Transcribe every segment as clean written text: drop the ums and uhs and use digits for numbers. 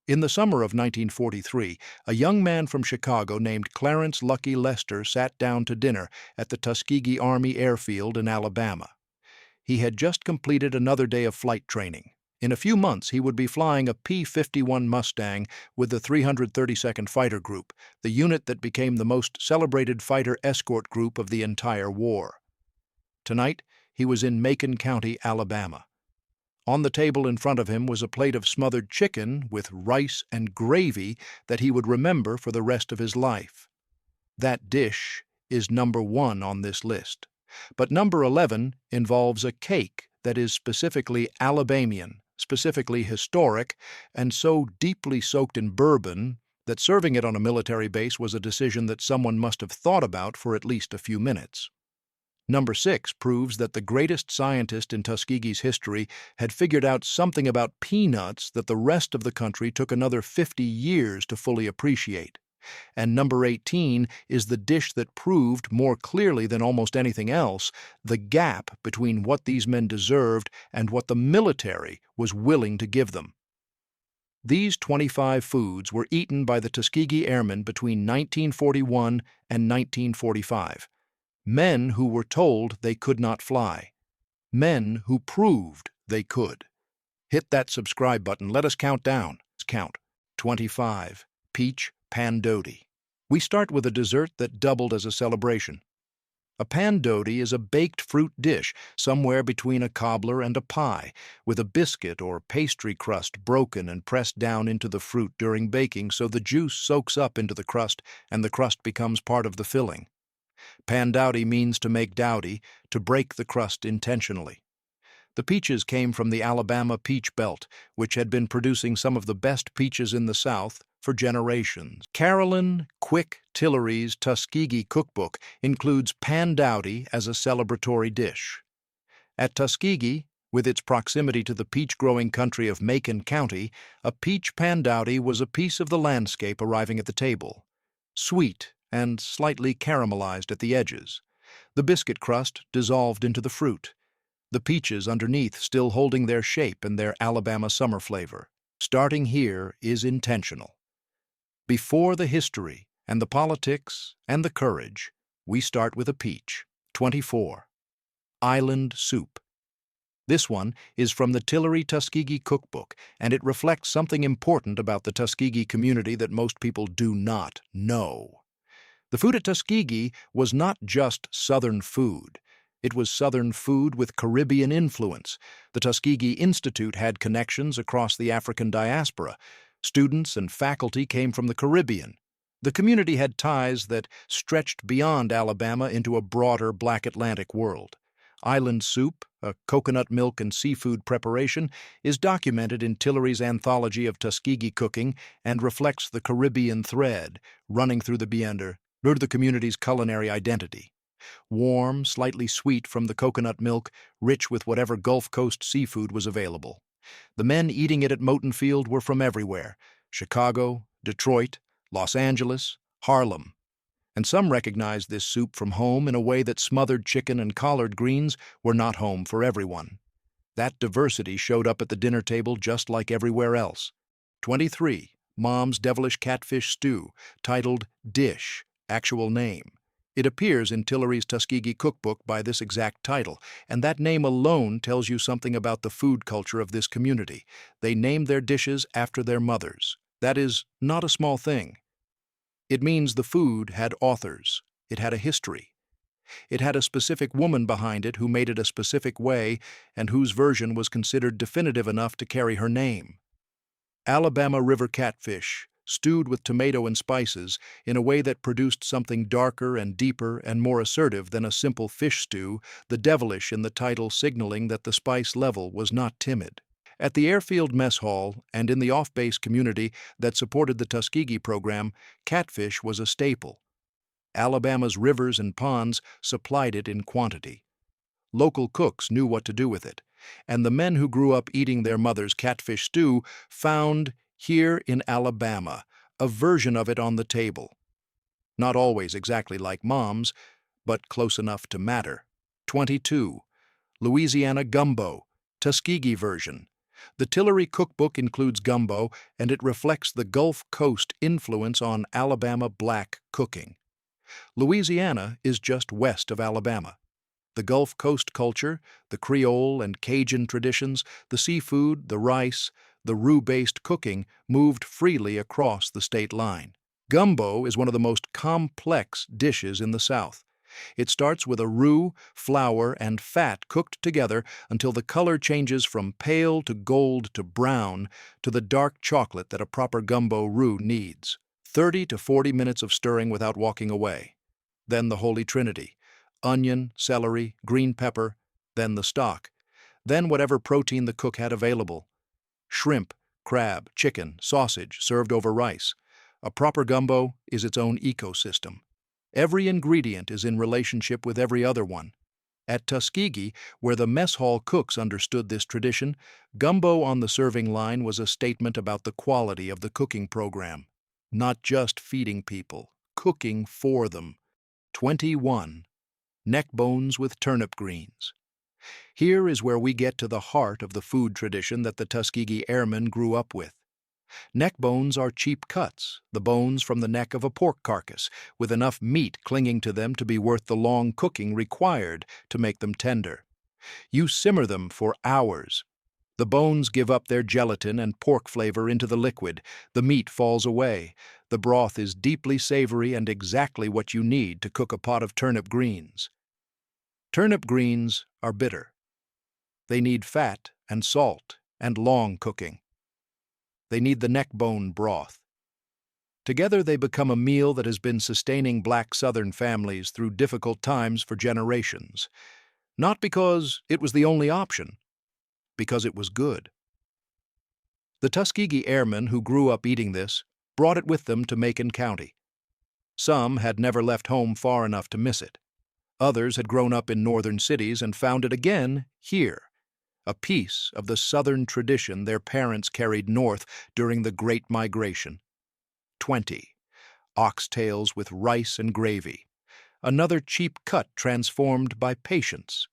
In the summer of 1943, a young man from Chicago named Clarence Lucky Lester sat down to dinner at the Tuskegee Army Airfield in Alabama. He had just completed another day of flight training. In a few months, he would be flying a P-51 Mustang with the 332nd Fighter Group, the unit that became the most celebrated fighter escort group of the entire war. Tonight, he was in Macon County, Alabama. On the table in front of him was a plate of smothered chicken with rice and gravy that he would remember for the rest of his life. That dish is number 1 on this list. But number 11 involves a cake that is specifically Alabamian, specifically historic, and so deeply soaked in bourbon that serving it on a military base was a decision that someone must have thought about for at least a few minutes. Number 6 proves that the greatest scientist in Tuskegee's history had figured out something about peanuts that the rest of the country took another 50 years to fully appreciate. And number 18 is the dish that proved, more clearly than almost anything else, the gap between what these men deserved and what the military was willing to give them. These 25 foods were eaten by the Tuskegee Airmen between 1941 and 1945. Men who were told they could not fly. Men who proved they could. Hit that subscribe button. Let us count down. Let's count. 25. Peach Pandoti. We start with a dessert that doubled as a celebration. A pandoti is a baked fruit dish somewhere between a cobbler and a pie, with a biscuit or pastry crust broken and pressed down into the fruit during baking so the juice soaks up into the crust and the crust becomes part of the filling. Pandoti means to make dowdy, to break the crust intentionally. The peaches came from the Alabama peach belt, which had been producing some of the best peaches in the South for generations. Carolyn Quick Tillery's Tuskegee cookbook includes pandoti as a celebratory dish. At Tuskegee, with its proximity to the peach-growing country of Macon County, a peach pandoti was a piece of the landscape arriving at the table. Sweet and slightly caramelized at the edges. The biscuit crust dissolved into the fruit. The peaches underneath still holding their shape and their Alabama summer flavor. Starting here is intentional. Before the history and the politics and the courage, we start with a peach. 24. Island soup. This one is from the Tillery Tuskegee cookbook, and it reflects something important about the Tuskegee community that most people do not know. The food at Tuskegee was not just Southern food. It was Southern food with Caribbean influence. The Tuskegee Institute had connections across the African diaspora. Students and faculty came from the Caribbean. The community had ties that stretched beyond Alabama into a broader Black Atlantic world. Island soup, a coconut milk and seafood preparation, is documented in Tillery's anthology of Tuskegee cooking and reflects the Caribbean thread running through the community's culinary identity. Warm, slightly sweet from the coconut milk, rich with whatever Gulf Coast seafood was available. The men eating it at Moton Field were from everywhere: Chicago, Detroit, Los Angeles, Harlem. And some recognized this soup from home in a way that smothered chicken and collard greens were not home for everyone. That diversity showed up at the dinner table just like everywhere else. 23. Mom's Devilish Catfish Stew, titled Dish, actual name. It appears in Tillery's Tuskegee cookbook by this exact title, and that name alone tells you something about the food culture of this community. They named their dishes after their mothers. That is not a small thing. It means the food had authors. It had a history. It had a specific woman behind it who made it a specific way and whose version was considered definitive enough to carry her name. Alabama River catfish, stewed with tomato and spices in a way that produced something darker and deeper and more assertive than a simple fish stew, the devilish in the title signaling that the spice level was not timid. At the airfield mess hall and in the off-base community that supported the Tuskegee program, catfish was a staple. Alabama's rivers and ponds supplied it in quantity. Local cooks knew what to do with it, and the men who grew up eating their mother's catfish stew found, here in Alabama, a version of it on the table. Not always exactly like Mom's, but close enough to matter. 22. Louisiana gumbo, Tuskegee version. The Tillery cookbook includes gumbo, and it reflects the Gulf Coast influence on Alabama black cooking. Louisiana is just west of Alabama. The Gulf Coast culture, the Creole and Cajun traditions, the seafood, the rice, the roux-based cooking moved freely across the state line. Gumbo is one of the most complex dishes in the South. It starts with a roux, flour, and fat cooked together until the color changes from pale to gold to brown to the dark chocolate that a proper gumbo roux needs. 30 to 40 minutes of stirring without walking away. Then the Holy Trinity: onion, celery, green pepper, then the stock, then whatever protein the cook had available. Shrimp, crab, chicken, sausage served over rice. A proper gumbo is its own ecosystem. Every ingredient is in relationship with every other one. At Tuskegee, where the mess hall cooks understood this tradition, gumbo on the serving line was a statement about the quality of the cooking program. Not just feeding people, cooking for them. 21. Neck bones with turnip greens. Here is where we get to the heart of the food tradition that the Tuskegee Airmen grew up with. Neck bones are cheap cuts, the bones from the neck of a pork carcass, with enough meat clinging to them to be worth the long cooking required to make them tender. You simmer them for hours. The bones give up their gelatin and pork flavor into the liquid. The meat falls away. The broth is deeply savory and exactly what you need to cook a pot of turnip greens. Turnip greens are bitter. They need fat and salt and long cooking. They need the neck bone broth. Together they become a meal that has been sustaining black Southern families through difficult times for generations. Not because it was the only option, because it was good. The Tuskegee Airmen who grew up eating this brought it with them to Macon County. Some had never left home far enough to miss it. Others had grown up in northern cities and found it again here, a piece of the Southern tradition their parents carried north during the Great Migration. 20. Oxtails with rice and gravy. Another cheap cut transformed by patience.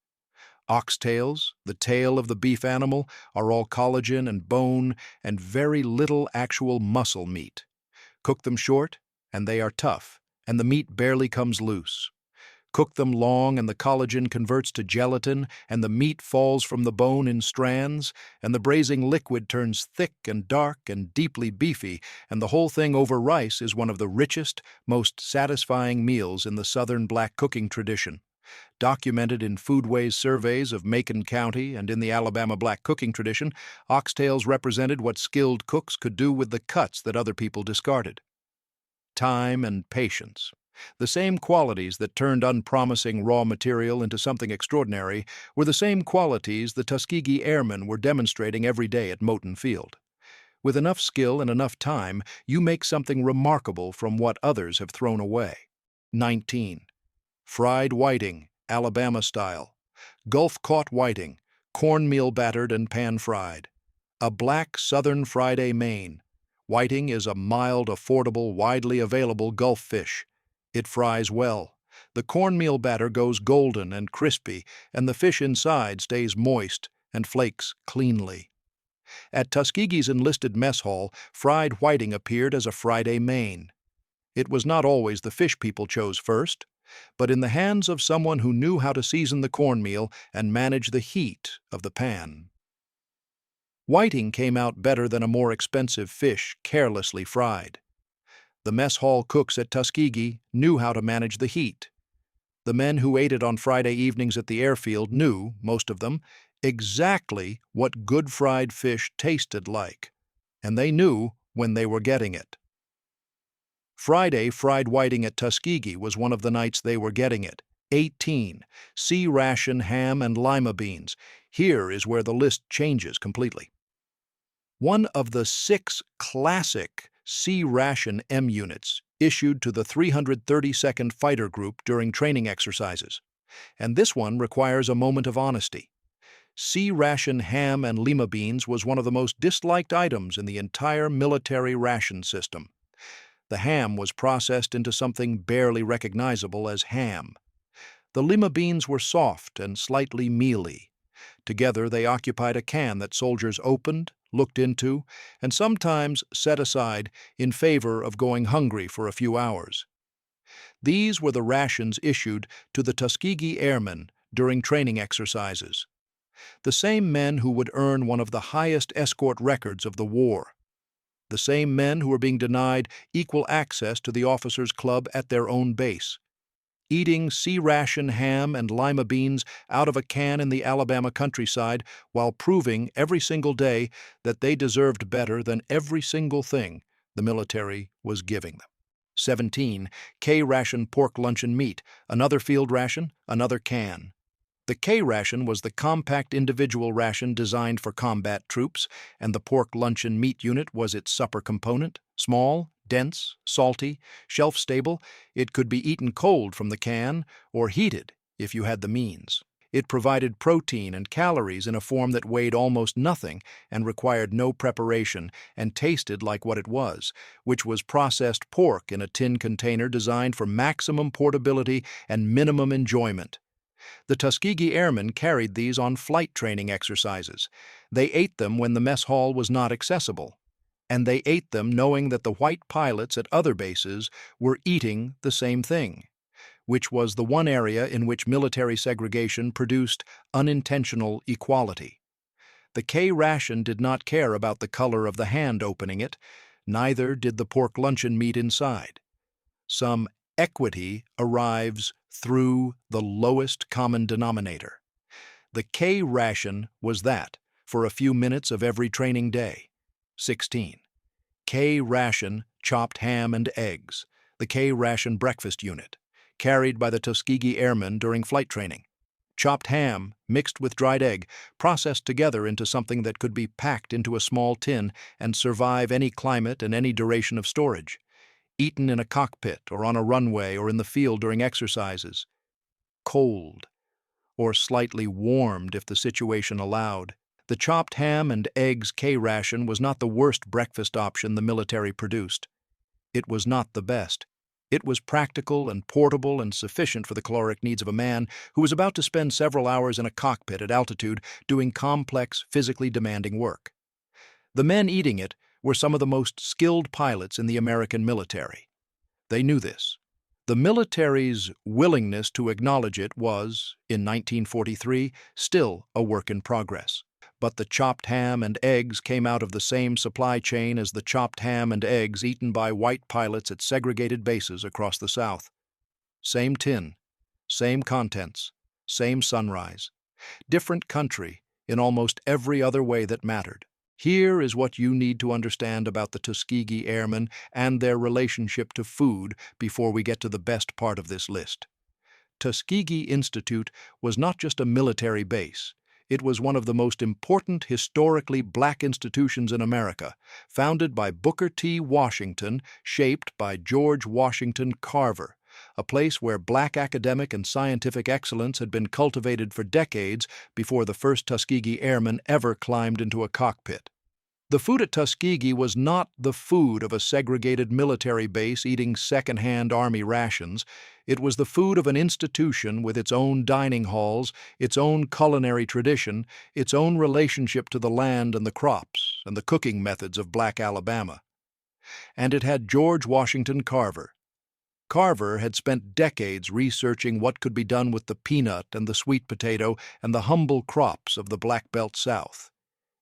Oxtails, the tail of the beef animal, are all collagen and bone and very little actual muscle meat. Cook them short, and they are tough, and the meat barely comes loose. Cook them long and the collagen converts to gelatin and the meat falls from the bone in strands and the braising liquid turns thick and dark and deeply beefy and the whole thing over rice is one of the richest, most satisfying meals in the Southern black cooking tradition. Documented in Foodways surveys of Macon County and in the Alabama black cooking tradition, oxtails represented what skilled cooks could do with the cuts that other people discarded. Time and patience. The same qualities that turned unpromising raw material into something extraordinary were the same qualities the Tuskegee Airmen were demonstrating every day at Moton Field. With enough skill and enough time, you make something remarkable from what others have thrown away. 19. Fried whiting, Alabama style. Gulf-caught whiting, cornmeal battered and pan-fried. A black Southern Friday Maine. Whiting is a mild, affordable, widely available Gulf fish. It fries well. The cornmeal batter goes golden and crispy, and the fish inside stays moist and flakes cleanly. At Tuskegee's enlisted mess hall, fried whiting appeared as a Friday Maine. It was not always the fish people chose first, but in the hands of someone who knew how to season the cornmeal and manage the heat of the pan. Whiting came out better than a more expensive fish carelessly fried. The mess hall cooks at Tuskegee knew how to manage the heat. The men who ate it on Friday evenings at the airfield knew, most of them, exactly what good fried fish tasted like, and they knew when they were getting it. Friday fried whiting at Tuskegee was one of the nights they were getting it. 18. Sea ration ham and lima beans. Here is where the list changes completely. One of the 6 classic sea ration M units issued to the 332nd Fighter Group during training exercises, and this one requires a moment of honesty. Sea ration ham and lima beans was one of the most disliked items in the entire military ration system. The ham was processed into something barely recognizable as ham. The lima beans were soft and slightly mealy. Together they occupied a can that soldiers opened, looked into, and sometimes set aside in favor of going hungry for a few hours. These were the rations issued to the Tuskegee Airmen during training exercises, the same men who would earn one of the highest escort records of the war, the same men who were being denied equal access to the officers' club at their own base, eating C-ration ham and lima beans out of a can in the Alabama countryside while proving every single day that they deserved better than every single thing the military was giving them. 17. K-ration pork luncheon meat, another field ration, another can. The K-ration was the compact individual ration designed for combat troops, and the pork luncheon meat unit was its supper component. Small, dense, salty, shelf-stable, it could be eaten cold from the can or heated if you had the means. It provided protein and calories in a form that weighed almost nothing and required no preparation and tasted like what it was, which was processed pork in a tin container designed for maximum portability and minimum enjoyment. The Tuskegee Airmen carried these on flight training exercises. They ate them when the mess hall was not accessible, and they ate them knowing that the white pilots at other bases were eating the same thing, which was the one area in which military segregation produced unintentional equality. The K-ration did not care about the color of the hand opening it, neither did the pork luncheon meat inside. Some equity arrives through the lowest common denominator. The K-ration was that for a few minutes of every training day. 16. K-ration chopped ham and eggs, the K-ration breakfast unit, carried by the Tuskegee Airmen during flight training. Chopped ham, mixed with dried egg, processed together into something that could be packed into a small tin and survive any climate and any duration of storage. Eaten in a cockpit or on a runway or in the field during exercises. Cold, or slightly warmed if the situation allowed. The chopped ham and eggs K-ration was not the worst breakfast option the military produced. It was not the best. It was practical and portable and sufficient for the caloric needs of a man who was about to spend several hours in a cockpit at altitude doing complex, physically demanding work. The men eating it were some of the most skilled pilots in the American military. They knew this. The military's willingness to acknowledge it was, in 1943, still a work in progress. But the chopped ham and eggs came out of the same supply chain as the chopped ham and eggs eaten by white pilots at segregated bases across the South. Same tin, same contents, same sunrise. Different country in almost every other way that mattered. Here is what you need to understand about the Tuskegee Airmen and their relationship to food before we get to the best part of this list. Tuskegee Institute was not just a military base. It was one of the most important historically black institutions in America, founded by Booker T. Washington, shaped by George Washington Carver, a place where black academic and scientific excellence had been cultivated for decades before the first Tuskegee Airmen ever climbed into a cockpit. The food at Tuskegee was not the food of a segregated military base eating second-hand Army rations. It was the food of an institution with its own dining halls, its own culinary tradition, its own relationship to the land and the crops and the cooking methods of black Alabama. And it had George Washington Carver. Carver had spent decades researching what could be done with the peanut and the sweet potato and the humble crops of the Black Belt South.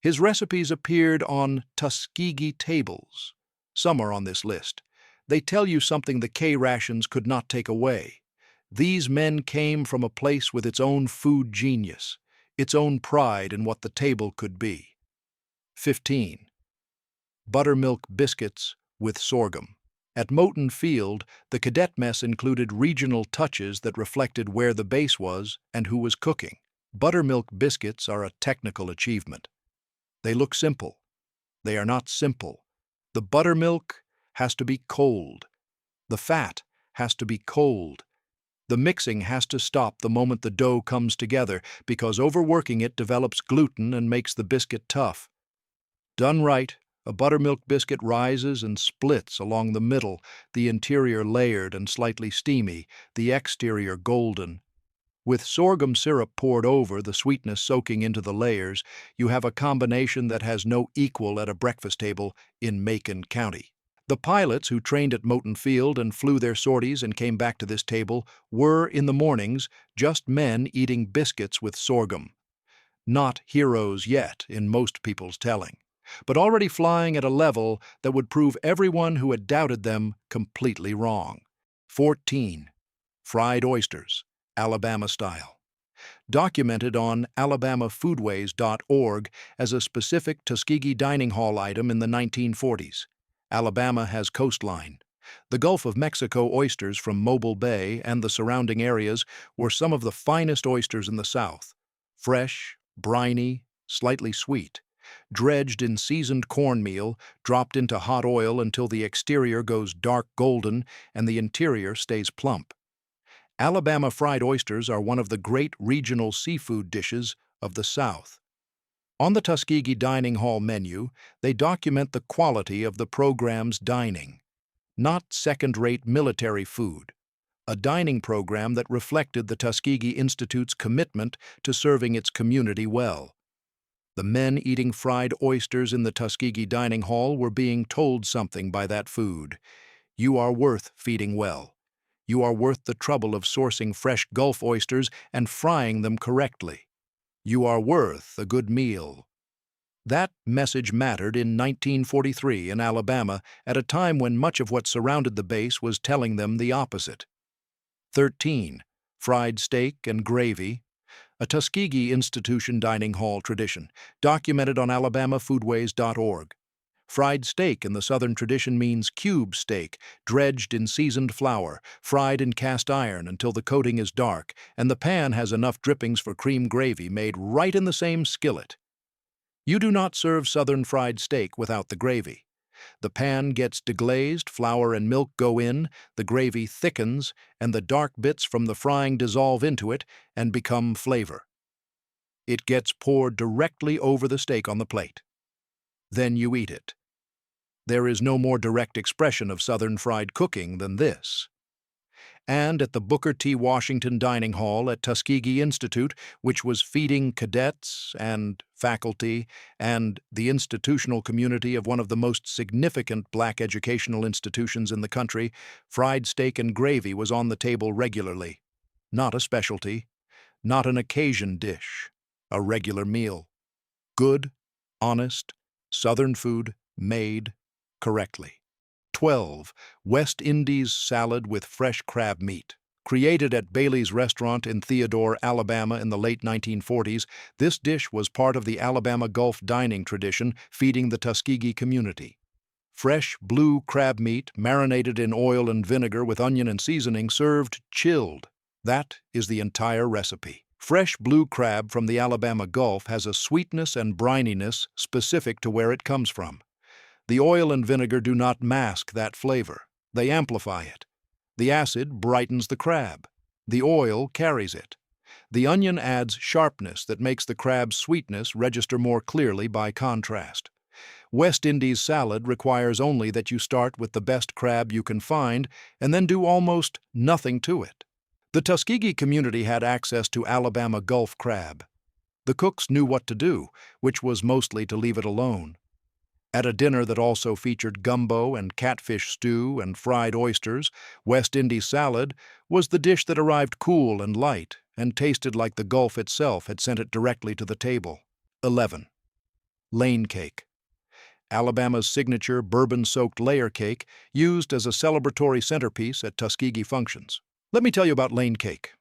His recipes appeared on Tuskegee tables. Some are on this list. They tell you something the K-rations could not take away. These men came from a place with its own food genius, its own pride in what the table could be. 15. Buttermilk biscuits with sorghum. At Moton Field, the cadet mess included regional touches that reflected where the base was and who was cooking. Buttermilk biscuits are a technical achievement. They look simple. They are not simple. The buttermilk has to be cold. The fat has to be cold. The mixing has to stop the moment the dough comes together because overworking it develops gluten and makes the biscuit tough. Done right, a buttermilk biscuit rises and splits along the middle, the interior layered and slightly steamy, the exterior golden. With sorghum syrup poured over, the sweetness soaking into the layers, you have a combination that has no equal at a breakfast table in Macon County. The pilots who trained at Moton Field and flew their sorties and came back to this table were, in the mornings, just men eating biscuits with sorghum. Not heroes yet, in most people's telling, but already flying at a level that would prove everyone who had doubted them completely wrong. 14. Fried oysters, Alabama style. Documented on alabamafoodways.org as a specific Tuskegee dining hall item in the 1940s. Alabama has coastline. The Gulf of Mexico oysters from Mobile Bay and the surrounding areas were some of the finest oysters in the South. Fresh, briny, slightly sweet, dredged in seasoned cornmeal, dropped into hot oil until the exterior goes dark golden and the interior stays plump. Alabama fried oysters are one of the great regional seafood dishes of the South. On the Tuskegee Dining Hall menu, they document the quality of the program's dining, not second-rate military food, a dining program that reflected the Tuskegee Institute's commitment to serving its community well. The men eating fried oysters in the Tuskegee Dining Hall were being told something by that food. You are worth feeding well. You are worth the trouble of sourcing fresh Gulf oysters and frying them correctly. You are worth a good meal. That message mattered in 1943 in Alabama at a time when much of what surrounded the base was telling them the opposite. 13. Fried steak and gravy, a Tuskegee Institution dining hall tradition, documented on alabamafoodways.org. Fried steak in the Southern tradition means cube steak, dredged in seasoned flour, fried in cast iron until the coating is dark, and the pan has enough drippings for cream gravy made right in the same skillet. You do not serve Southern fried steak without the gravy. The pan gets deglazed, flour and milk go in, the gravy thickens, and the dark bits from the frying dissolve into it and become flavor. It gets poured directly over the steak on the plate. Then you eat it. There is no more direct expression of Southern fried cooking than this. And at the Booker T. Washington Dining Hall at Tuskegee Institute, which was feeding cadets and faculty and the institutional community of one of the most significant black educational institutions in the country, fried steak and gravy was on the table regularly. Not a specialty, not an occasion dish, a regular meal. Good, honest, Southern food made correctly. 12. West Indies salad with fresh crab meat. Created at Bailey's Restaurant in Theodore, Alabama in the late 1940s, this dish was part of the Alabama Gulf dining tradition feeding the Tuskegee community. Fresh blue crab meat, marinated in oil and vinegar with onion and seasoning, served chilled. That is the entire recipe. Fresh blue crab from the Alabama Gulf has a sweetness and brininess specific to where it comes from. The oil and vinegar do not mask that flavor. They amplify it. The acid brightens the crab. The oil carries it. The onion adds sharpness that makes the crab's sweetness register more clearly by contrast. West Indies salad requires only that you start with the best crab you can find and then do almost nothing to it. The Tuskegee community had access to Alabama Gulf crab. The cooks knew what to do, which was mostly to leave it alone. At a dinner that also featured gumbo and catfish stew and fried oysters, West Indies salad was the dish that arrived cool and light and tasted like the Gulf itself had sent it directly to the table. 11. Lane cake. Alabama's signature bourbon-soaked layer cake used as a celebratory centerpiece at Tuskegee functions. Let me tell you about Lane cake.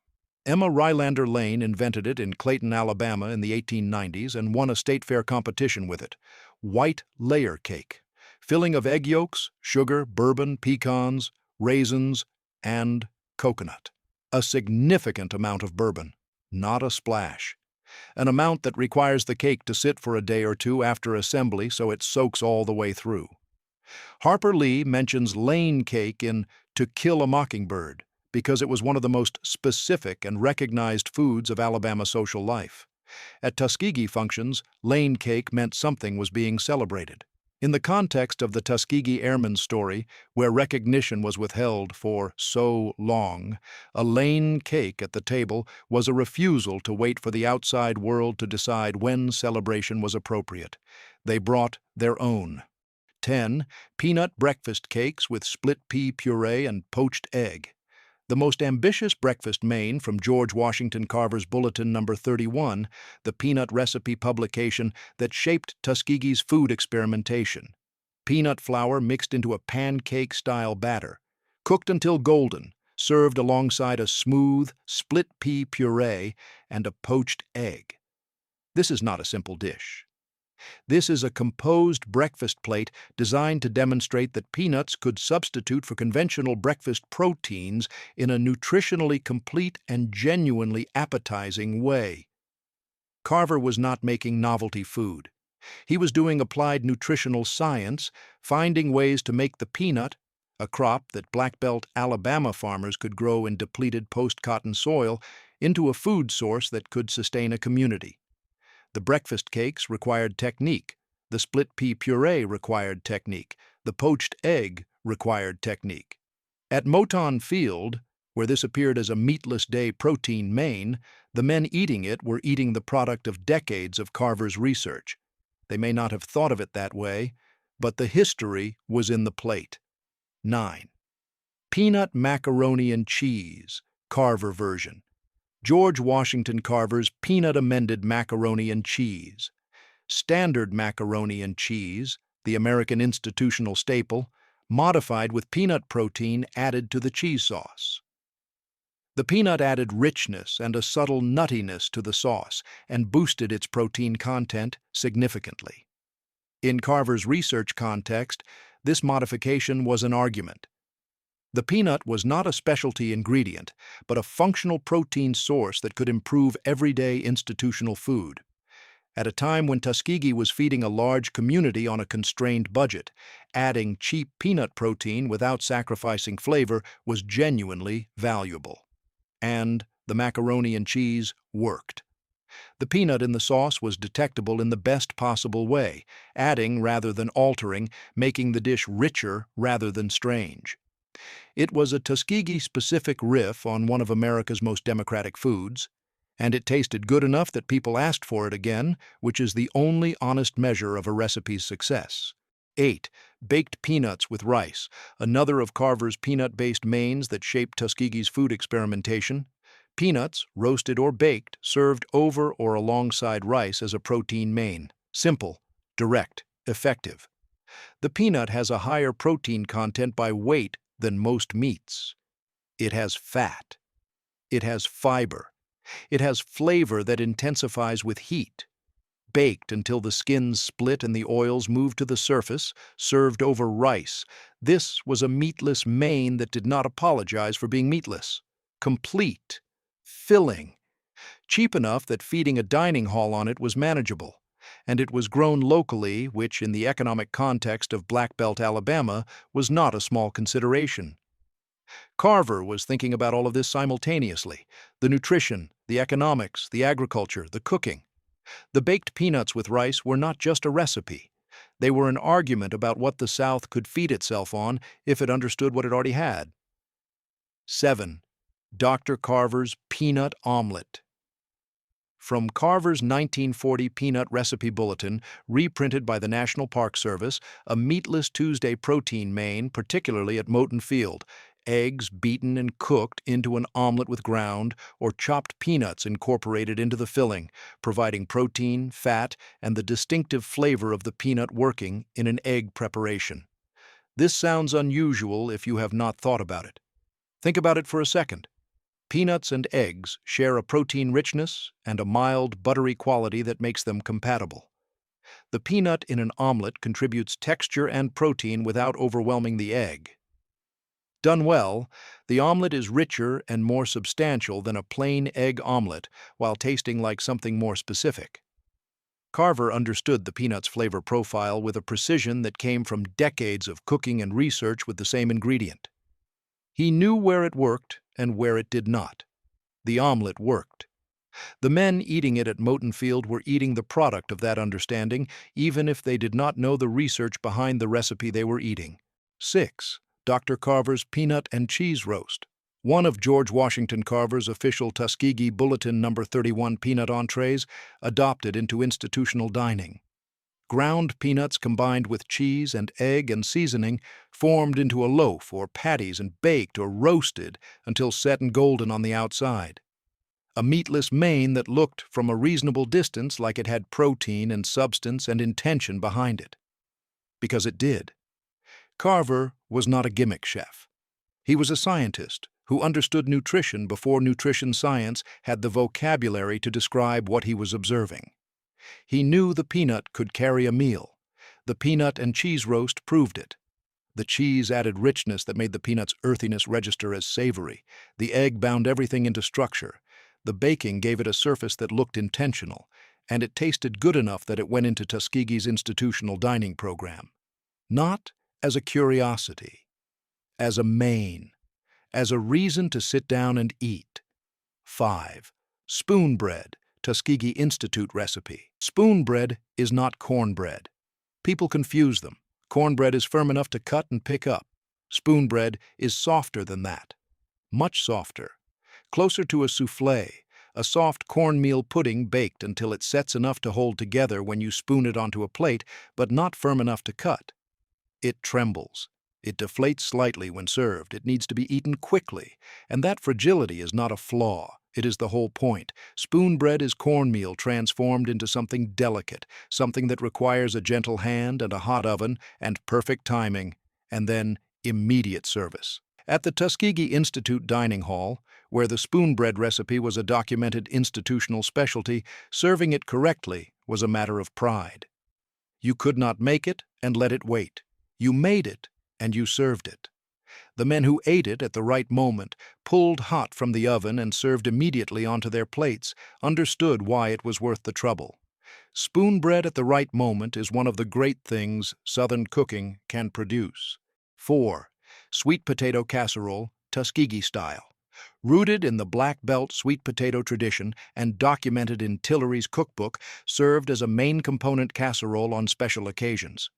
Emma Rylander Lane invented it in Clayton, Alabama in the 1890s and won a state fair competition with it. White layer cake. Filling of egg yolks, sugar, bourbon, pecans, raisins, and coconut. A significant amount of bourbon, not a splash. An amount that requires the cake to sit for a day or two after assembly so it soaks all the way through. Harper Lee mentions Lane cake in To Kill a Mockingbird because it was one of the most specific and recognized foods of Alabama social life. At Tuskegee functions, Lane cake meant something was being celebrated. In the context of the Tuskegee Airmen story, where recognition was withheld for so long, a lane cake at the table was a refusal to wait for the outside world to decide when celebration was appropriate. They brought their own. 10. Peanut breakfast cakes with split pea puree and poached egg. The most ambitious breakfast main from George Washington Carver's Bulletin No. 31, the peanut recipe publication that shaped Tuskegee's food experimentation. Peanut flour mixed into a pancake-style batter, cooked until golden, served alongside a smooth, split pea puree and a poached egg. This is not a simple dish. This is a composed breakfast plate designed to demonstrate that peanuts could substitute for conventional breakfast proteins in a nutritionally complete and genuinely appetizing way. Carver was not making novelty food. He was doing applied nutritional science, finding ways to make the peanut, a crop that Black Belt Alabama farmers could grow in depleted post-cotton soil, into a food source that could sustain a community. The breakfast cakes required technique. The split pea puree required technique. The poached egg required technique. At Moton Field, where this appeared as a meatless day protein main, the men eating it were eating the product of decades of Carver's research. They may not have thought of it that way, but the history was in the plate. 9. Peanut macaroni and cheese, Carver version. George Washington Carver's peanut-amended macaroni and cheese. Standard macaroni and cheese, the American institutional staple, modified with peanut protein added to the cheese sauce. The peanut added richness and a subtle nuttiness to the sauce and boosted its protein content significantly. In Carver's research context, this modification was an argument. The peanut was not a specialty ingredient, but a functional protein source that could improve everyday institutional food. At a time when Tuskegee was feeding a large community on a constrained budget, adding cheap peanut protein without sacrificing flavor was genuinely valuable. And the macaroni and cheese worked. The peanut in the sauce was detectable in the best possible way, adding rather than altering, making the dish richer rather than strange. It was a Tuskegee-specific riff on one of America's most democratic foods, and it tasted good enough that people asked for it again, which is the only honest measure of a recipe's success. 8. Baked peanuts with rice, another of Carver's peanut-based mains that shaped Tuskegee's food experimentation. Peanuts, roasted or baked, served over or alongside rice as a protein main. Simple, direct, effective. The peanut has a higher protein content by weight than most meats. It has fat. It has fiber. It has flavor that intensifies with heat. Baked until the skins split and the oils move to the surface, served over rice. This was a meatless main that did not apologize for being meatless. Complete. Filling. Cheap enough that feeding a dining hall on it was manageable. And it was grown locally, which, in the economic context of Black Belt, Alabama, was not a small consideration. Carver was thinking about all of this simultaneously: the nutrition, the economics, the agriculture, the cooking. The baked peanuts with rice were not just a recipe. They were an argument about what the South could feed itself on if it understood what it already had. 7. Dr. Carver's Peanut Omelet. From Carver's 1940 Peanut Recipe Bulletin, reprinted by the National Park Service, a meatless Tuesday protein main, particularly at Moton Field. Eggs beaten and cooked into an omelet with ground or chopped peanuts incorporated into the filling, providing protein, fat, and the distinctive flavor of the peanut working in an egg preparation. This sounds unusual if you have not thought about it. Think about it for a second. Peanuts and eggs share a protein richness and a mild, buttery quality that makes them compatible. The peanut in an omelet contributes texture and protein without overwhelming the egg. Done well, the omelet is richer and more substantial than a plain egg omelet while tasting like something more specific. Carver understood the peanut's flavor profile with a precision that came from decades of cooking and research with the same ingredient. He knew where it worked and where it did not. The omelet worked. The men eating it at Moton Field were eating the product of that understanding, even if they did not know the research behind the recipe they were eating. 6. Dr. Carver's Peanut and Cheese Roast. One of George Washington Carver's official Tuskegee Bulletin No. 31 peanut entrees adopted into institutional dining. Ground peanuts combined with cheese and egg and seasoning formed into a loaf or patties and baked or roasted until set and golden on the outside. A meatless main that looked from a reasonable distance like it had protein and substance and intention behind it. Because it did. Carver was not a gimmick chef. He was a scientist who understood nutrition before nutrition science had the vocabulary to describe what he was observing. He knew the peanut could carry a meal. The peanut and cheese roast proved it. The cheese added richness that made the peanut's earthiness register as savory. The egg bound everything into structure. The baking gave it a surface that looked intentional, and it tasted good enough that it went into Tuskegee's institutional dining program. Not as a curiosity, as a main, as a reason to sit down and eat. 5. Spoon bread, Tuskegee Institute recipe. Spoon bread is not cornbread. People confuse them. Cornbread is firm enough to cut and pick up. Spoon bread is softer than that. Much softer. Closer to a soufflé, a soft cornmeal pudding baked until it sets enough to hold together when you spoon it onto a plate, but not firm enough to cut. It trembles. It deflates slightly when served. It needs to be eaten quickly, and that fragility is not a flaw. It is the whole point. Spoon bread is cornmeal transformed into something delicate, something that requires a gentle hand and a hot oven and perfect timing, and then immediate service. At the Tuskegee Institute Dining Hall, where the spoon bread recipe was a documented institutional specialty, serving it correctly was a matter of pride. You could not make it and let it wait. You made it and you served it. The men who ate it at the right moment, pulled hot from the oven and served immediately onto their plates, understood why it was worth the trouble. Spoon bread at the right moment is one of the great things Southern cooking can produce. 4. Sweet potato casserole, Tuskegee style. Rooted in the black belt sweet potato tradition and documented in Tillery's cookbook, served as a main component casserole on special occasions.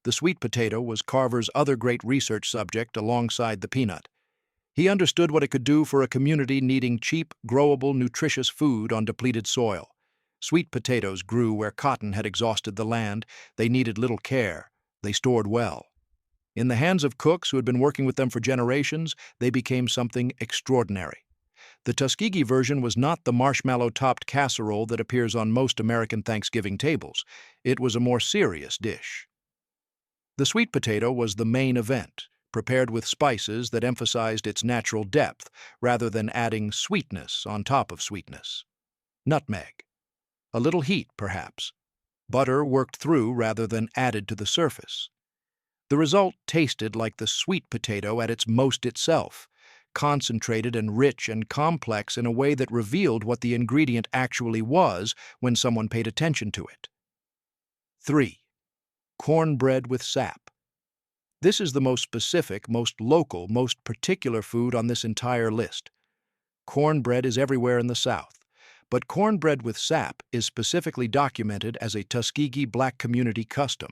The sweet potato was Carver's other great research subject alongside the peanut. He understood what it could do for a community needing cheap, growable, nutritious food on depleted soil. Sweet potatoes grew where cotton had exhausted the land. They needed little care. They stored well. In the hands of cooks who had been working with them for generations, they became something extraordinary. The Tuskegee version was not the marshmallow-topped casserole that appears on most American Thanksgiving tables. It was a more serious dish. The sweet potato was the main event, prepared with spices that emphasized its natural depth rather than adding sweetness on top of sweetness. Nutmeg. A little heat, perhaps. Butter worked through rather than added to the surface. The result tasted like the sweet potato at its most itself, concentrated and rich and complex in a way that revealed what the ingredient actually was when someone paid attention to it. 3. Cornbread with sap. This is the most specific, most local, most particular food on this entire list. Cornbread is everywhere in the South, but cornbread with sap is specifically documented as a Tuskegee Black community custom.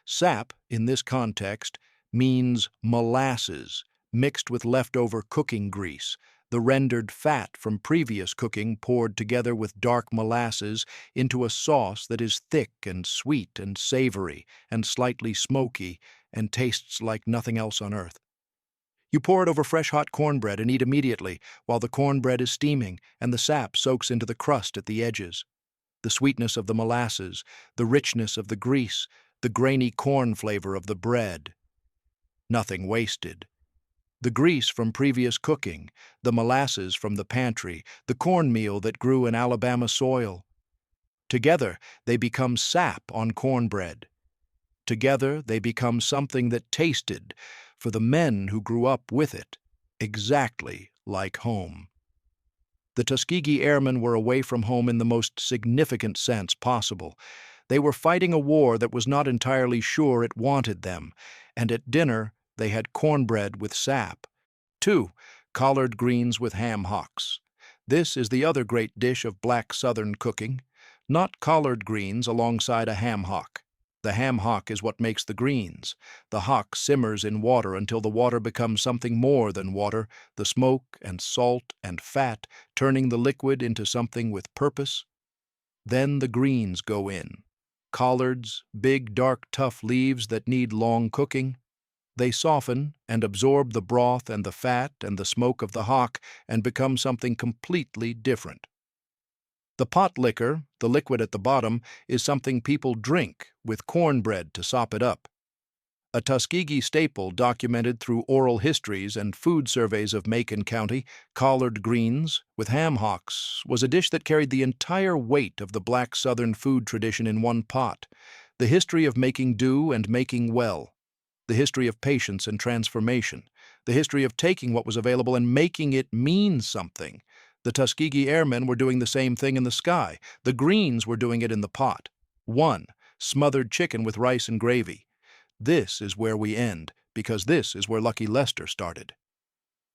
Sap, in this context, means molasses mixed with leftover cooking grease, the rendered fat from previous cooking poured together with dark molasses into a sauce that is thick and sweet and savory and slightly smoky and tastes like nothing else on earth. You pour it over fresh hot cornbread and eat immediately while the cornbread is steaming and the sap soaks into the crust at the edges. The sweetness of the molasses, the richness of the grease, the grainy corn flavor of the bread. Nothing wasted. The grease from previous cooking, the molasses from the pantry, the cornmeal that grew in Alabama soil. Together, they become sap on cornbread. Together, they become something that tasted, for the men who grew up with it, exactly like home. The Tuskegee Airmen were away from home in the most significant sense possible. They were fighting a war that was not entirely sure it wanted them, and at dinner they had cornbread with sap. 2. Collard greens with ham hocks. This is the other great dish of black Southern cooking, not collard greens alongside a ham hock. The ham hock is what makes the greens. The hock simmers in water until the water becomes something more than water, the smoke and salt and fat turning the liquid into something with purpose. Then the greens go in. Collards, big, dark, tough leaves that need long cooking. They soften and absorb the broth and the fat and the smoke of the hock and become something completely different. The pot liquor, the liquid at the bottom, is something people drink with cornbread to sop it up. A Tuskegee staple documented through oral histories and food surveys of Macon County, collard greens with ham hocks was a dish that carried the entire weight of the black Southern food tradition in one pot. The history of making do and making well. The history of patience and transformation, the history of taking what was available and making it mean something. The Tuskegee Airmen were doing the same thing in the sky. The Greens were doing it in the pot. 1. Smothered chicken with rice and gravy. This is where we end, because this is where Lucky Lester started.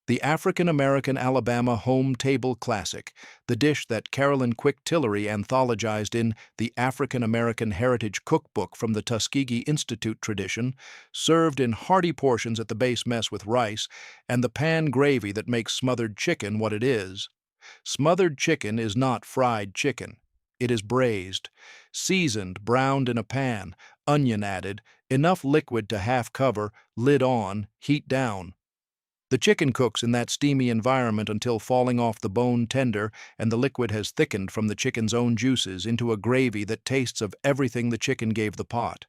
The African-American Alabama Home Table Classic, the dish that Carolyn Quick Tillery anthologized in the African-American Heritage Cookbook from the Tuskegee Institute tradition, served in hearty portions at the base mess with rice, and the pan gravy that makes smothered chicken what it is. Smothered chicken is not fried chicken. It is braised, seasoned, browned in a pan, onion added, enough liquid to half cover, lid on, heat down. The chicken cooks in that steamy environment until falling off the bone tender and the liquid has thickened from the chicken's own juices into a gravy that tastes of everything the chicken gave the pot.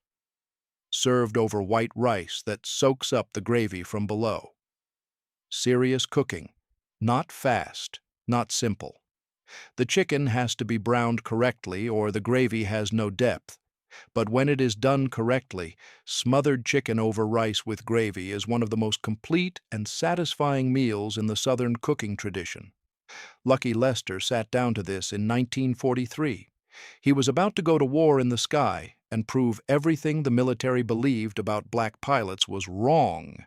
Served over white rice that soaks up the gravy from below. Serious cooking. Not fast, not simple. The chicken has to be browned correctly or the gravy has no depth. But when it is done correctly, smothered chicken over rice with gravy is one of the most complete and satisfying meals in the Southern cooking tradition. Lucky Lester sat down to this in 1943. He was about to go to war in the sky and prove everything the military believed about black pilots was wrong.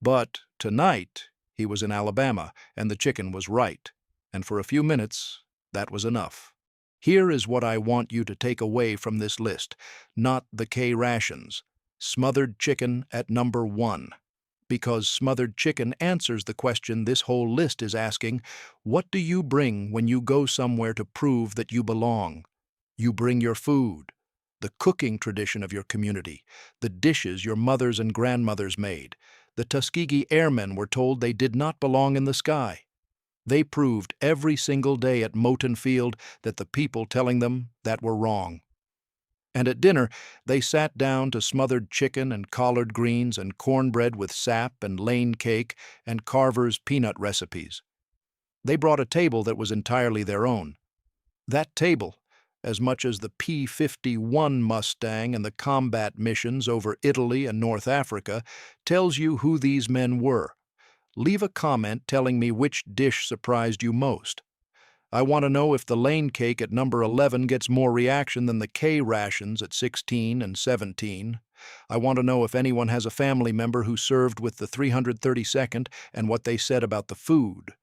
But tonight, he was in Alabama and the chicken was right, and for a few minutes, that was enough. Here is what I want you to take away from this list, not the K rations. Smothered chicken at number 1. Because smothered chicken answers the question this whole list is asking, what do you bring when you go somewhere to prove that you belong? You bring your food, the cooking tradition of your community, the dishes your mothers and grandmothers made. The Tuskegee Airmen were told they did not belong in the sky. They proved every single day at Moton Field that the people telling them that were wrong. And at dinner, they sat down to smothered chicken and collard greens and cornbread with sap and lane cake and Carver's peanut recipes. They brought a table that was entirely their own. That table, as much as the P-51 Mustang and the combat missions over Italy and North Africa, tells you who these men were. Leave a comment telling me which dish surprised you most. I want to know if the lane cake at number 11 gets more reaction than the K rations at 16 and 17. I want to know if anyone has a family member who served with the 332nd and what they said about the food.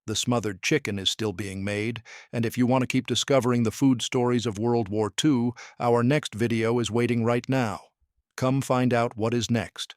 The smothered chicken is still being made, and if you want to keep discovering the food stories of World War II, our next video is waiting right now. Come find out what is next.